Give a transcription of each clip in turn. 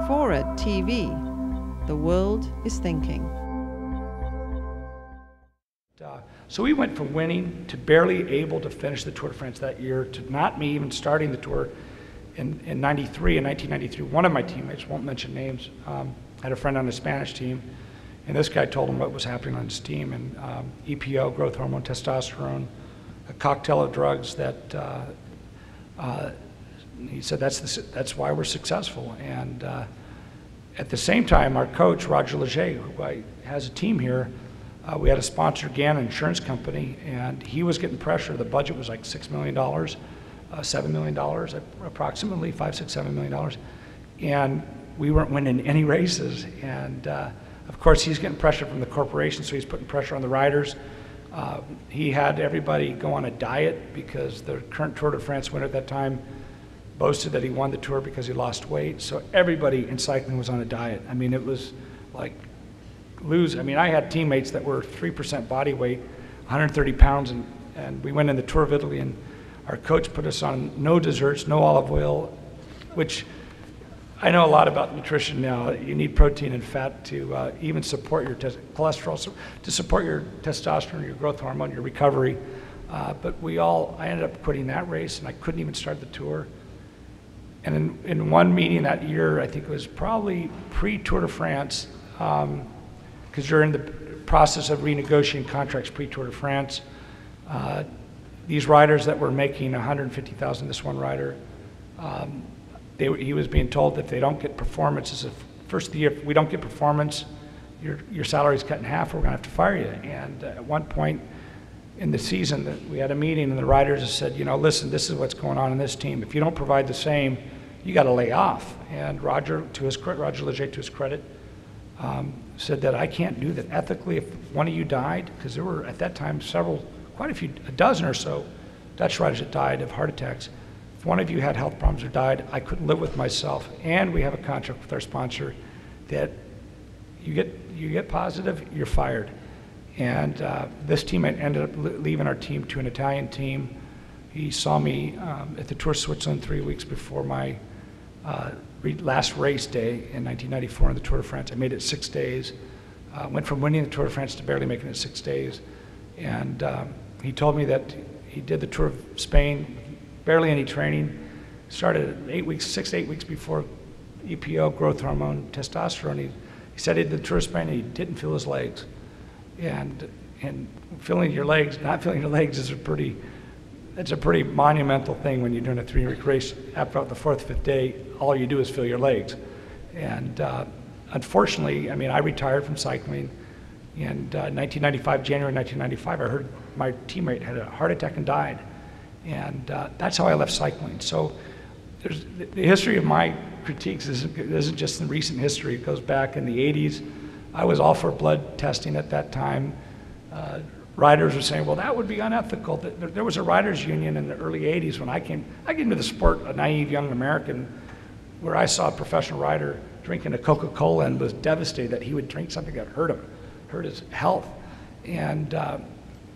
FORA.tv. The world is thinking. So we went from winning to barely able to finish the Tour de France that year, to not me even starting the Tour in 1993. One of my teammates, won't mention names, had a friend on the Spanish team, and this guy told him what was happening on his team, and EPO, growth hormone, testosterone, a cocktail of drugs that he said that's why we're successful. And at the same time, our coach, Roger Leger, who has a team here, we had a sponsor, Gann, an insurance company, and he was getting pressure. The budget was like $6 million, $7 million, approximately $5, $6, $7 million. And we weren't winning any races. And of course, he's getting pressure from the corporation, so he's putting pressure on the riders. He had everybody go on a diet because the current Tour de France winner at that time boasted that he won the Tour because he lost weight. So everybody in cycling was on a diet. I mean, it was like I had teammates that were 3% body weight, 130 pounds, and we went in the Tour of Italy, and our coach put us on no desserts, no olive oil, which I know a lot about nutrition now. You need protein and fat to even support your cholesterol, so to support your testosterone, your growth hormone, your recovery. But I ended up quitting that race, and I couldn't even start the Tour. And in one meeting that year, I think it was probably pre-Tour de France, because you're in the process of renegotiating contracts pre-Tour de France. These riders that were making $150,000, this one rider, he was being told that if they don't get performance, this is the first of the year, if we don't get performance, your salary's cut in half, we're gonna have to fire you. And at one point in the season, we had a meeting, and the riders said, listen, this is what's going on in this team. If you don't provide the same, you gotta lay off. And Roger Leger, to his credit, said that I can't do that ethically. If one of you died, because there were at that time a dozen or so Dutch riders that died of heart attacks. If one of you had health problems or died, I couldn't live with myself. And we have a contract with our sponsor that you get positive, you're fired. And this teammate ended up leaving our team to an Italian team. He saw me at the Tour of Switzerland 3 weeks before my last race day in 1994 in the Tour de France. I made it 6 days. Went from winning the Tour de France to barely making it 6 days. And he told me that he did the Tour of Spain, barely any training, started 6 to 8 weeks before EPO, growth hormone, testosterone. He said he did the Tour of Spain and he didn't feel his legs. And not feeling your legs is it's a pretty monumental thing when you're doing a 3-week race. After about the 4th, 5th day, all you do is feel your legs. And unfortunately, I retired from cycling in January 1995, I heard my teammate had a heart attack and died. And that's how I left cycling. So the history of my critiques isn't just in recent history. It goes back in the 80s. I was all for blood testing at that time. Riders were saying, well, that would be unethical. There was a riders union in the early 80s when I came into the sport, a naive young American, where I saw a professional rider drinking a Coca-Cola and was devastated that he would drink something that hurt his health. And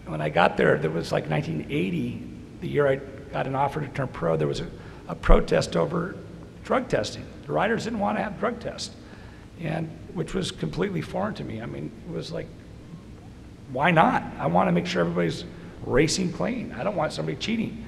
when I got there, was like 1980, the year I got an offer to turn pro, there was a protest over drug testing. The riders didn't want to have drug tests, which was completely foreign to me. It was like, why not? I want to make sure everybody's racing clean. I don't want somebody cheating.